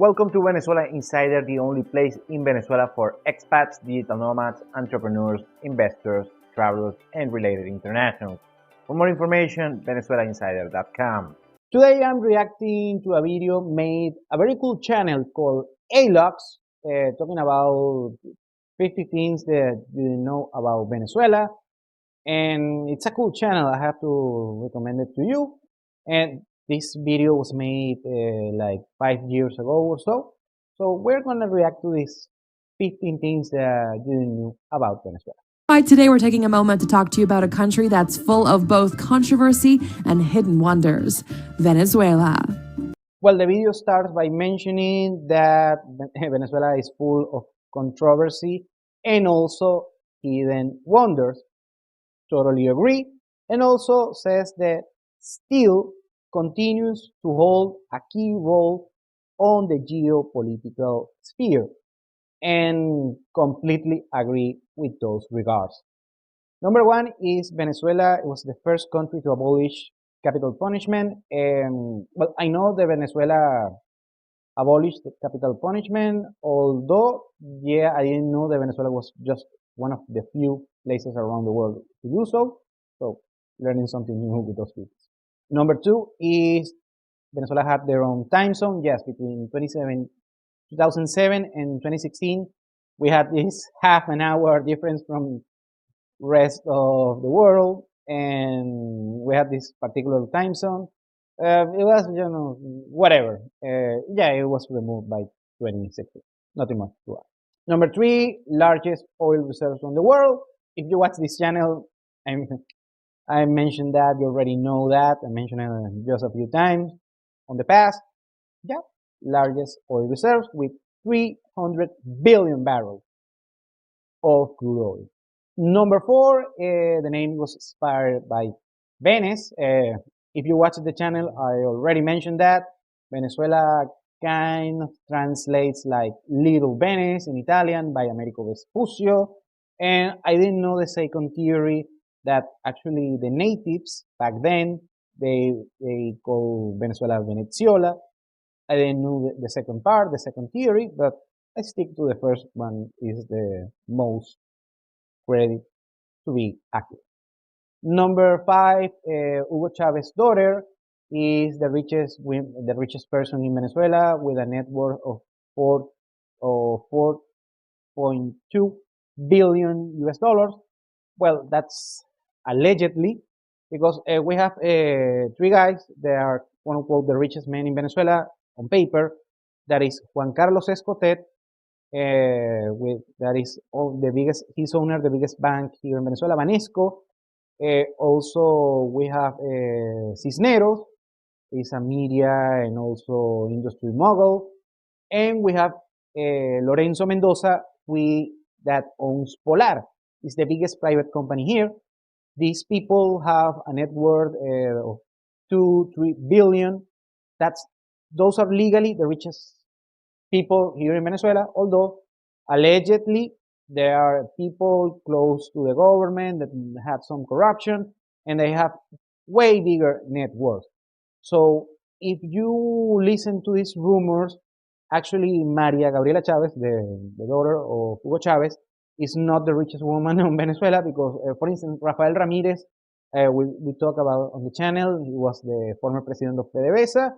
Welcome to Venezuela Insider, the only place in Venezuela for expats, digital nomads, entrepreneurs, investors, travelers, and related internationals. For more information, venezuelainsider.com. Today I'm reacting to a video made a very cool channel called ALOX, talking about 50 things that you didn't know about Venezuela. And it's a cool channel, I have to recommend it to you. And this video was made like 5 years ago or so. So we're gonna react to these 15 things that you didn't know about Venezuela. Hi, today we're taking a moment to talk to you about a country that's full of both controversy and hidden wonders, Venezuela. Well, the video starts by mentioning that Venezuela is full of controversy and also hidden wonders. Totally agree. And also says that still continues to hold a key role on the geopolitical sphere. And completely agree with those regards. Number one is Venezuela was the first country to abolish capital punishment. Well, I know that Venezuela abolished the capital punishment, although, yeah, I didn't know that Venezuela was just one of the few places around the world to do so. So, learning something new with those people. Number two is Venezuela had their own time zone. Yes, between 2007 and 2016, we had this half an hour difference from rest of the world, and we had this particular time zone. It was, whatever. Yeah, it was removed by 2016. Nothing much to add. Number three, largest oil reserves on the world. If you watch this channel, I mentioned that, you already know that. I mentioned it just a few times on the past. Yeah, largest oil reserves with 300 billion barrels of crude oil. Number four, the name was inspired by Venice. If you watch the channel, I already mentioned that. Venezuela kind of translates like Little Venice in Italian by Americo Vespuccio. And I didn't know the second theory that actually the natives back then, they call Venezuela Venezuela. I didn't know the second part, the second theory, but I stick to the first one is the most credit to be accurate. Number five, Hugo Chavez's daughter is the richest person in Venezuela with a net worth of 4.2 billion US dollars. Well, that's allegedly, because we have three guys that are quote unquote the richest men in Venezuela on paper. That is Juan Carlos Escotet, that is the biggest, he's owner the biggest bank here in Venezuela, Banesco. Also, we have Cisneros, he's a media and also industry mogul. And we have Lorenzo Mendoza, that owns Polar. It's the biggest private company here. These people have a net worth of 2-3 billion. Those are legally the richest people here in Venezuela, although allegedly there are people close to the government that have some corruption and they have way bigger net worth. So if you listen to these rumors, actually Maria Gabriela Chavez, the daughter of Hugo Chavez, is not the richest woman in Venezuela because, for instance, Rafael Ramirez, we talk about on the channel, he was the former president of PDVSA.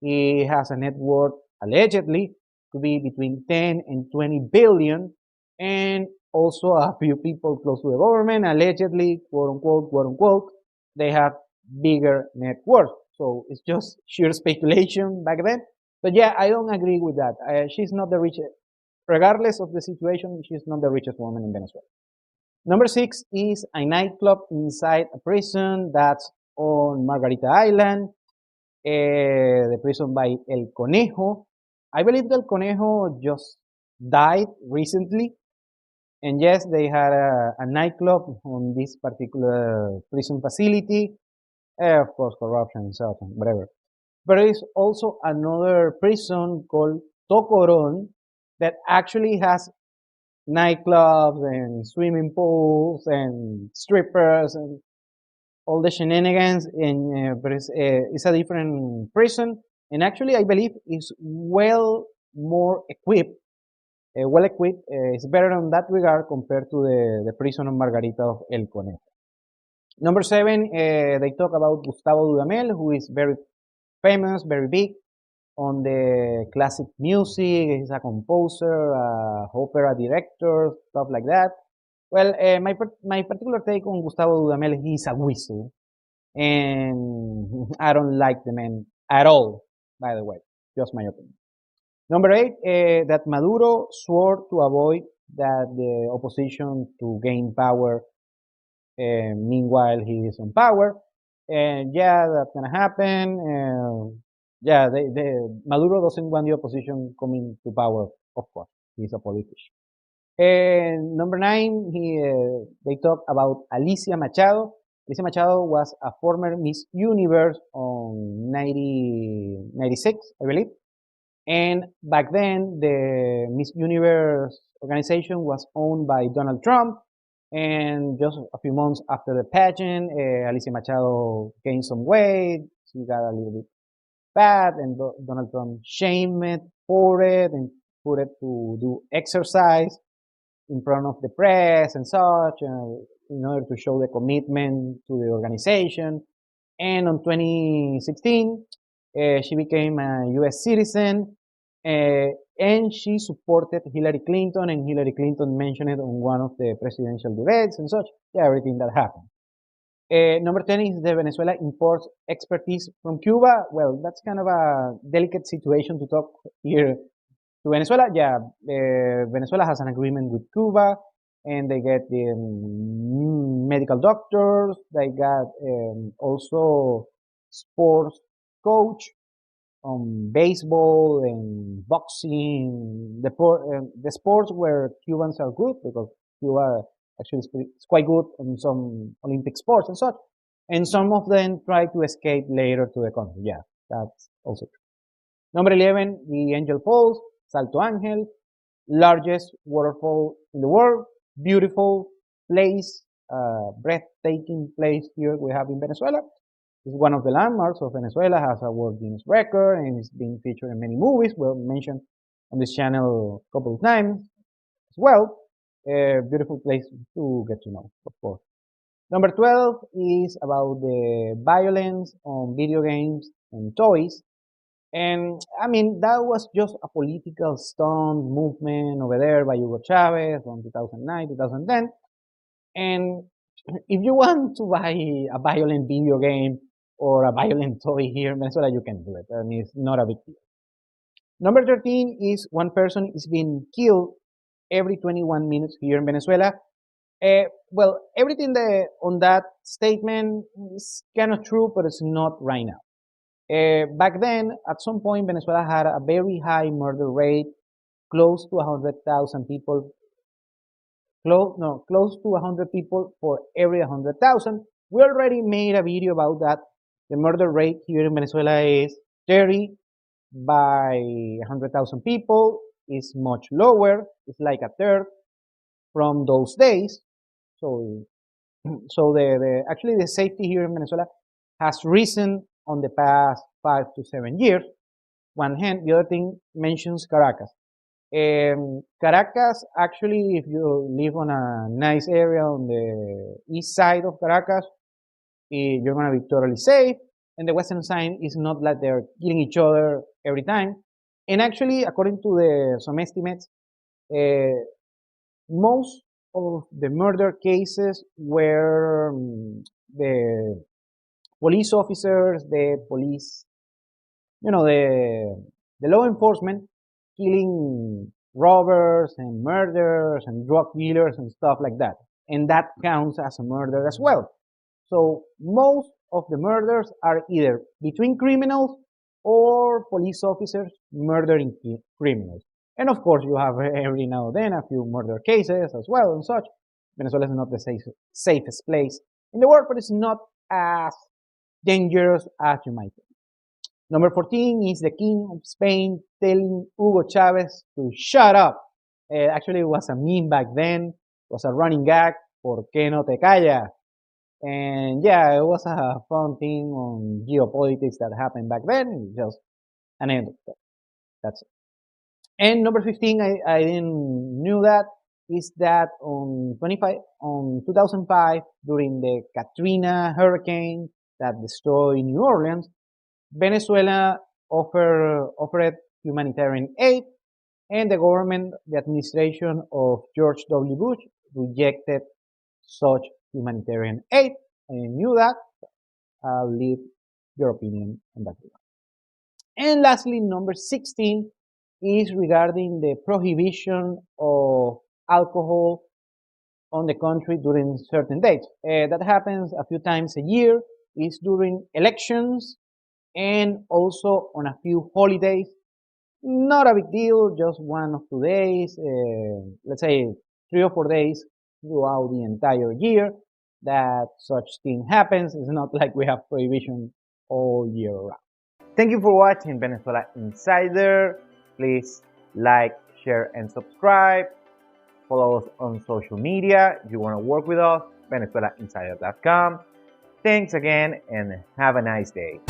He has a net worth allegedly to be between 10 and 20 billion, and also a few people close to the government, allegedly, quote unquote, they have bigger net worth. So it's just sheer speculation back then. But yeah, I don't agree with that. She's not the richest, regardless of the situation, she's not the richest woman in Venezuela. Number six is a nightclub inside a prison that's on Margarita Island, the prison by El Conejo. I believe El Conejo just died recently. And yes, they had a nightclub on this particular prison facility. Of course, corruption and so on, whatever. But there is also another prison called Tocoron that actually has nightclubs and swimming pools and strippers and all the shenanigans. But it's a different prison. And actually, I believe it's well more equipped, well equipped, is better in that regard compared to the prison of Margarita of El Conejo. Number 7, they talk about Gustavo Dudamel, who is very famous, very big on the classic music. He's a composer, opera director, stuff like that. Well, my particular take on Gustavo Dudamel, he's a whistle, and I don't like the man at all, by the way, just my opinion. Number 8, that Maduro swore to avoid that the opposition to gain power meanwhile he is on power. And yeah, that's gonna happen. Yeah, Maduro doesn't want the opposition coming to power, of course. He's a politician. And number 9, they talk about Alicia Machado. Alicia Machado was a former Miss Universe on 1996, I believe. And back then, the Miss Universe organization was owned by Donald Trump. And just a few months after the pageant, Alicia Machado gained some weight. She got a little bit fat, and Donald Trump shamed it for it and put it to do exercise in front of the press and such, in order to show the commitment to the organization. And on 2016, she became a U.S. citizen, and she supported Hillary Clinton, and Hillary Clinton mentioned it on one of the presidential debates and such. Yeah, everything that happened. Number 10 is the Venezuela imports expertise from Cuba. Well, that's kind of a delicate situation to talk here to Venezuela. Yeah, Venezuela has an agreement with Cuba, and they get the medical doctors. They got also sports coach on baseball and boxing, the sports where Cubans are good, because Cuba actually is quite good on some Olympic sports and such. And some of them try to escape later to the country. Yeah, that's also true. Number 11, the Angel Falls, Salto Ángel, largest waterfall in the world, beautiful place, breathtaking place here we have in Venezuela. It's one of the landmarks of Venezuela, has a World Guinness record, and it's been featured in many movies. Well, mentioned on this channel a couple of times as well. A beautiful place to get to know, of course. Number 12 is about the violence on video games and toys. And I mean, that was just a political stunt movement over there by Hugo Chavez from 2009, 2010. And if you want to buy a violent video game or a violent toy here in Venezuela, you can do it. I mean, it's not a big deal. Number 13 is one person is being killed every 21 minutes here in Venezuela. Well, everything on that statement is kind of true, but it's not right now. Back then, at some point, Venezuela had a very high murder rate, close to 100,000 people. Close to 100 people for every 100,000. We already made a video about that. The murder rate here in Venezuela is 30 by 100,000 people. Is much lower. It's like a third from those days. So, actually the safety here in Venezuela has risen on the past 5 to 7 years. One hand, the other thing mentions Caracas. Caracas, actually, if you live on a nice area on the east side of Caracas, you're going to be totally safe. And the western side is not like they're killing each other every time. And actually, according to some estimates, most of the murder cases were the police officers, the police, the law enforcement killing robbers and murderers and drug dealers and stuff like that. And that counts as a murder as well. So most of the murders are either between criminals or police officers murdering criminals. And of course, you have every now and then a few murder cases as well and such. Venezuela is not the safest place in the world, but it's not as dangerous as you might think. Number 14 is the King of Spain telling Hugo Chavez to shut up. Actually, it was a meme back then. It was a running gag. ¿Por qué no te callas? And yeah, it was a fun thing on geopolitics that happened back then. Just an end of that. That's it. And number 15, I didn't knew that, is that on 2005, during the Katrina hurricane that destroyed New Orleans, Venezuela offered humanitarian aid, and the administration of George W. Bush rejected such humanitarian aid. I knew that. I'll leave your opinion on that. And lastly, number 16 is regarding the prohibition of alcohol on the country during certain dates. That happens a few times a year. It's during elections and also on a few holidays. Not a big deal, just 1 or 2 days, let's say 3 or 4 days throughout the entire year that such thing happens. It's not like we have prohibition all year round. Thank you for watching Venezuela Insider. Please like, share, and subscribe. Follow us on social media. If you want to work with us, VenezuelaInsider.com. Thanks again and have a nice day.